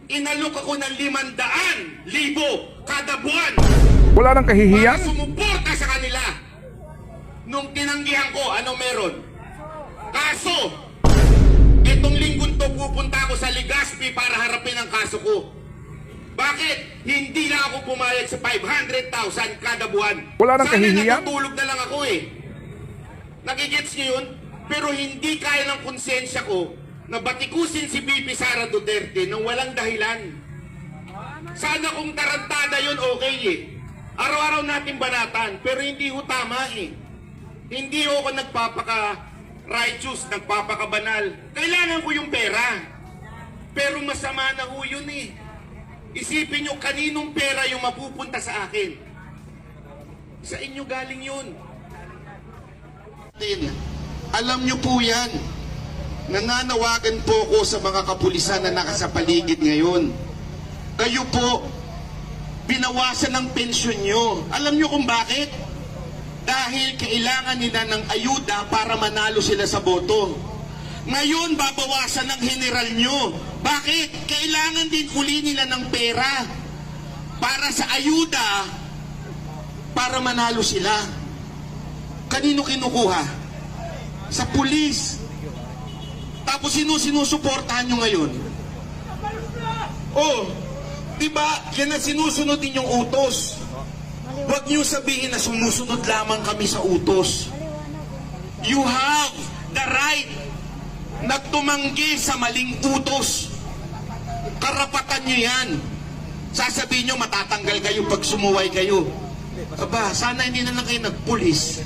inalok ako ng 500,000 kada buwan Wala nang para kahihiyan. sumuporta sa kanila. Nung tinanggihan ko, ano meron? Kaso, itong linggong to pupunta ako sa Legazpi para harapin ang kaso ko. Bakit? Hindi na ako pumayag sa 500,000 kada buwan. Wala nang kahihiyan? Sana natutulog na lang ako eh. Nagigets niyo yun? Pero hindi kaya ng konsensya ko na batikusin si BP Sara Duterte nang walang dahilan. Sana kung tarantada yun, okay eh. Araw-araw natin banatan, pero hindi ho tama eh. Hindi ho ako nagpapaka-righteous, nagpapaka-banal. Kailangan ko yung pera. Pero masama na ho yun eh. Isipin nyo, kaninong pera yung mapupunta sa akin? Sa inyo galing yun. Alam nyo po yan. Nananawagan po ko sa mga kapulisan na nakasapaligid ngayon. Kayo po, binawasan ng pensyon nyo. Alam nyo kung bakit? Dahil kailangan nila ng ayuda para manalo sila sa boto. Ngayon, babawasan ng general nyo. Bakit? Kailangan din uli nila ng pera para sa ayuda para manalo sila. Kanino kinukuha? Sa pulis. Tapos sinusuportahan nyo ngayon? Oh, diba, yan ang sinusunod ninyong utos. Huwag nyo sabihin na sumusunod lamang kami sa utos. You have the right na tumanggi sa maling utos. Karapatan nyo yan. Sasabihin nyo matatanggal kayo pag sumuway kayo. Aba, sana hindi na lang kayo nagpulis.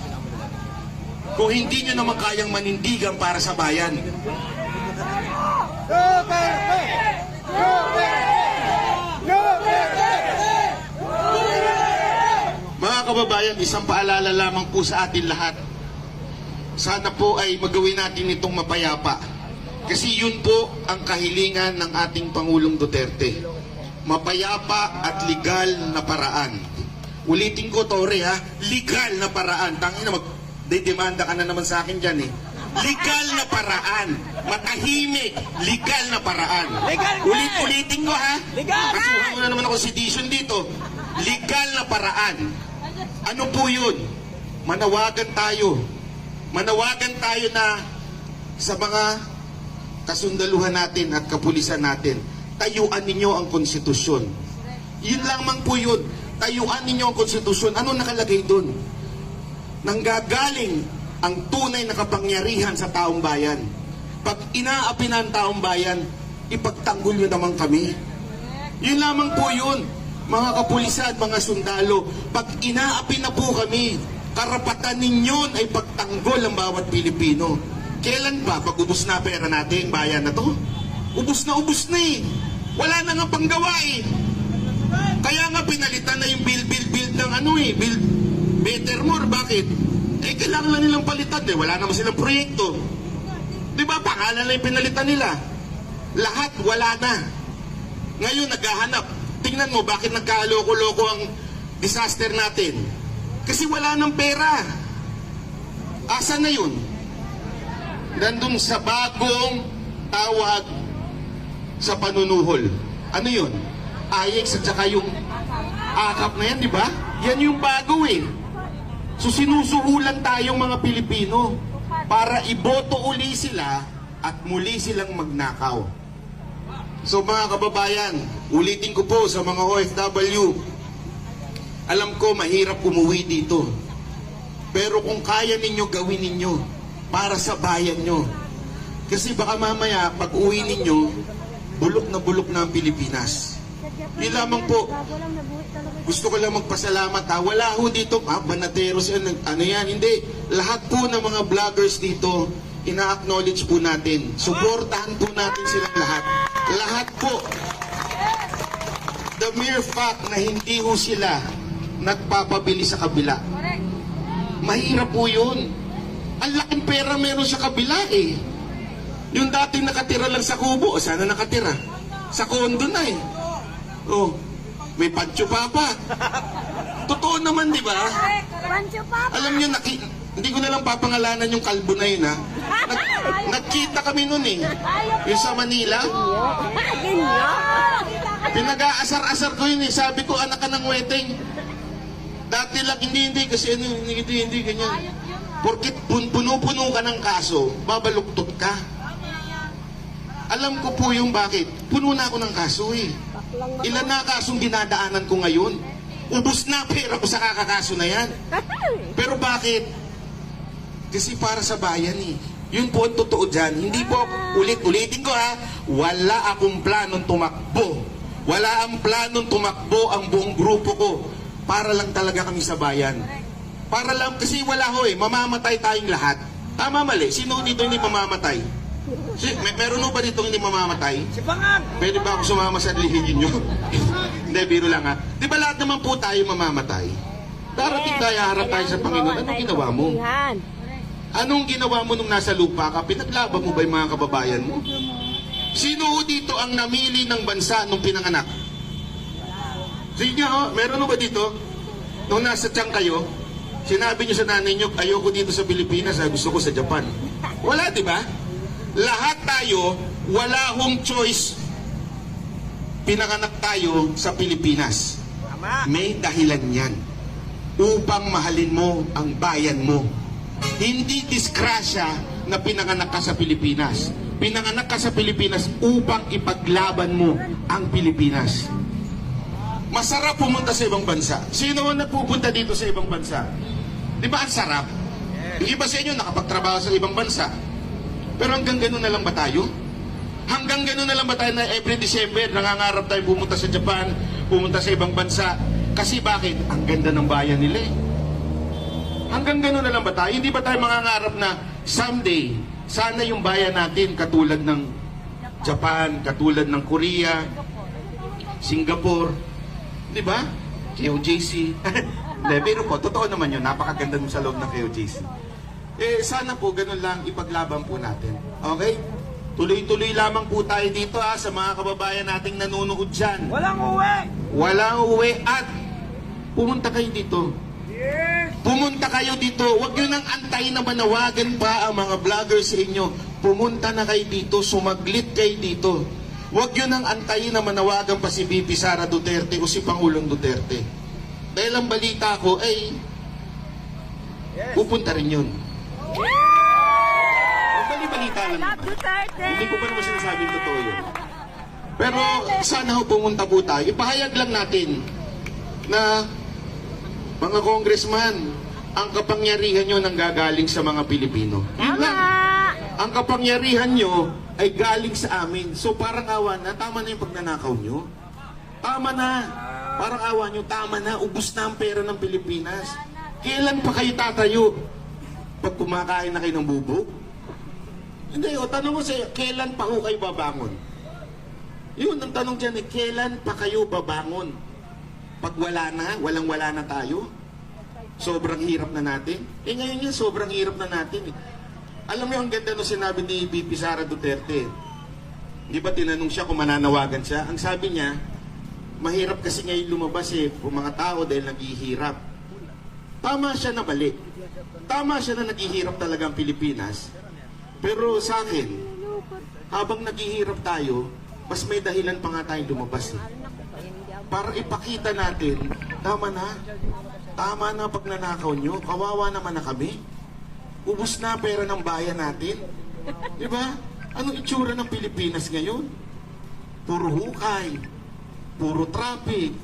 Kung hindi nyo naman kayang manindigan para sa bayan. Mga kababayan, isang paalala lamang po sa atin lahat. Sana po ay magawin natin itong mapayapa. Kasi yun po ang kahilingan ng ating Pangulong Duterte. Mapayapa at legal na paraan. Ulitin ko, Tore, ha? Legal na paraan. Tangina, magdedemanda ka na naman sa akin dyan, eh. Legal na paraan. Matahimik. Legal na paraan. Ulitin ko, ha? Kasuhan mo na naman ako si Dishon dito. Legal na paraan. Ano po yun? Manawagan tayo. Manawagan tayo na sa mga kasundaluhan natin at kapulisan natin, tayuan ninyo ang konstitusyon. Yun lamang po yun. Tayuan ninyo ang konstitusyon. Ano nakalagay doon? Nanggagaling ang tunay na kapangyarihan sa taong bayan. Pag inaapi na ang taong bayan, ipagtanggol nyo naman kami. Yun lamang po yun. Mga kapulisan, mga sundalo, pag inaapi na po kami, karapatan ninyo ay pagtanggol ang bawat Pilipino. Kailan ba? Pag ubos na pera natin, bayan na to? Ubos na eh. Wala na nga panggawa eh. Kaya nga pinalitan na yung build ng build better more. Bakit? Eh, kailangan lang nilang palitan eh. Wala naman silang proyekto. Diba? Pangalan lang yung pinalitan nila. Lahat wala na. Ngayon, naghahanap. Tingnan mo, bakit nagkaloko-loko ang disaster natin? Kasi wala ng pera. Asa na yun? Nandun sa bagong tawag sa panunuhol. Ano yun? AYEX at saka yung akap na yan, di ba? Yan yung bago eh. So sinusuhulan tayong mga Pilipino para iboto uli sila at muli silang magnakaw. So mga kababayan, ulitin ko po sa mga OFW, alam ko mahirap umuwi dito. Pero kung kaya ninyo, gawin ninyo para sa bayan nyo. Kasi baka mamaya, pag uwi ninyo, bulok na ang Pilipinas. Yun lamang po. Gusto ko lang magpasalamat ha. Wala ho dito, banateros yan, ano yan. Hindi. Lahat po ng mga vloggers dito, ina-acknowledge po natin. Suportahan po natin silang lahat. Lahat po. The mere fact na hindi ho sila nagpapabili sa kabila. Mahirap po yun. Ang laking pera meron sa kabila eh. Yung dating nakatira lang sa kubo, sana nakatira? Sa kondo na eh. Oh, may Pancho Papa. Totoo naman, di ba? Alam niyo, hindi ko na lang papangalanan yung kalbo na yun, ha? Nagkita kami nun eh. Yung sa Manila. Pinag-aasar-asar ko yun eh. Sabi ko, anak ka ng weteng. Dati lang, hindi, kasi ano, hindi, ganyan. Porkit puno-puno ka ng kaso, babaluktot ka. Alam ko po yung bakit. Puno na ako ng kaso eh. Ilan na kasong dinadaanan ko ngayon? Ubus na pera ko sa kakakaso na yan. Pero bakit? Kasi para sa bayan eh. Yun po ang totoo dyan. Hindi po, ulitin ko ha, wala akong planong tumakbo. Wala ang planong tumakbo ang buong grupo ko. Para lang talaga kami sa bayan. Para lang, kasi wala ho eh, mamamatay tayong lahat. Tama mali, sino dito hindi mamamatay? Meron ho ba dito hindi mamamatay? Si Pangan! Pwede ba ako sumama sa lihin nyo? Hindi, biro lang ha. Di ba lahat naman po tayo mamamatay? Darating tayo, harap tayo sa Panginoon. Anong ginawa mo? Anong ginawa mo nung nasa lupa ka? Pinaglaban mo ba yung mga kababayan mo? Sino ho dito ang namili ng bansa nung pinanganak? Sige ho, meron ho ba dito? Nung nasa tiyan kayo, sinabi nyo sa nanay nyo, ayoko dito sa Pilipinas, gusto ko sa Japan. Wala, di ba? Lahat tayo, wala hong choice. Pinanganak tayo sa Pilipinas. May dahilan yan. Upang mahalin mo ang bayan mo. Hindi disgrasya na pinanganak ka sa Pilipinas. Pinanganak ka sa Pilipinas upang ipaglaban mo ang Pilipinas. Masarap pumunta sa ibang bansa. Sino ang nagpupunta dito sa ibang bansa? Di ba ang sarap? Yung iba sa inyo nakapagtrabaho sa ibang bansa. Pero hanggang gano'n na lang ba tayo? Hanggang gano'n na lang ba tayo na every December nangangarap tayo pumunta sa Japan, pumunta sa ibang bansa? Kasi bakit? Ang ganda ng bayan nila eh. Hanggang gano'n na lang ba tayo? Hindi ba tayo mangangarap na someday, sana yung bayan natin katulad ng Japan, katulad ng Korea, Singapore, di ba? KOJC. Pero po, totoo naman yun. Napakaganda mo sa loob ng KOJC. Sana po, ganun lang, ipaglaban po natin. Okay? Tuloy-tuloy lamang po tayo dito sa mga kababayan nating nanonood dyan. Walang uwi! Walang uwi at pumunta kayo dito. Pumunta kayo dito. Huwag nyo nang antayin na manawagan pa ang mga vloggers sa inyo. Pumunta na kayo dito, sumaglit kayo dito. Huwag nyo nang antayin na manawagan pa si VP Sara Duterte o si Pangulong Duterte. Dahil ang balita ko ay pupunta rin yun. Bali-balita lang naman. Hindi ko pa naman sinasabing totoo yun. Pero sana ho pumunta po tayo. Ipahayag lang natin na mga congressman, ang kapangyarihan nyo nanggagaling sa mga Pilipino. Yun lang. Ang kapangyarihan nyo ay galing sa amin. So parang awa na, tama na yung pagnanakaw nyo. Tama na. Parang awa nyo, tama na. Ubus na ang pera ng Pilipinas. Kailan pa kayo tatayo? Pag kumakain na kayo ng bubog? Hindi, o tanong ko sa'yo, kailan pa ho kayo babangon? Yun, ang tanong dyan kailan pa kayo babangon? Pag wala na, walang-wala na tayo? Sobrang hirap na natin? Ngayon yan, sobrang hirap na natin. Alam mo yung ganda nung sinabi ni VP Sara Duterte. Di ba tinanong siya kung mananawagan siya? Ang sabi niya, mahirap kasi ngayon lumabas kung mga tao dahil naghihirap. Tama siya na mali. Tama siya na naghihirap talaga ang Pilipinas. Pero sa akin, habang naghihirap tayo, mas may dahilan pa nga tayong lumabas. Para ipakita natin, tama na pag nanakaw nyo, kawawa naman na kami. Ubus na pera ng bayan natin. Di ba? Anong itsura ng Pilipinas ngayon? Puro hukay, puro traffic,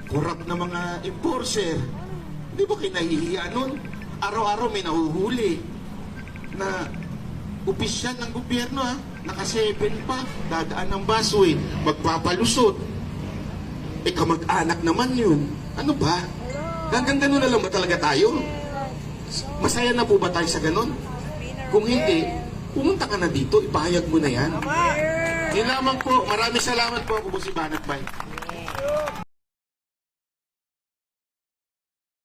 kurap na mga enforcer. Di ba kayo nahihiya nun? Araw-araw may nahuhuli na opisyal ng gobyerno naka-7 pa, dadaan ng busway, magpapalusot. Kamag-anak naman yun. Ano ba? Hanggang ganun na lang ba talaga tayo? Masaya na po ba tayo sa ganun? Kung hindi, pumunta ka na dito, ipahayag mo na yan. Yun lamang po. Maraming salamat po. Ako po si Banat Bay.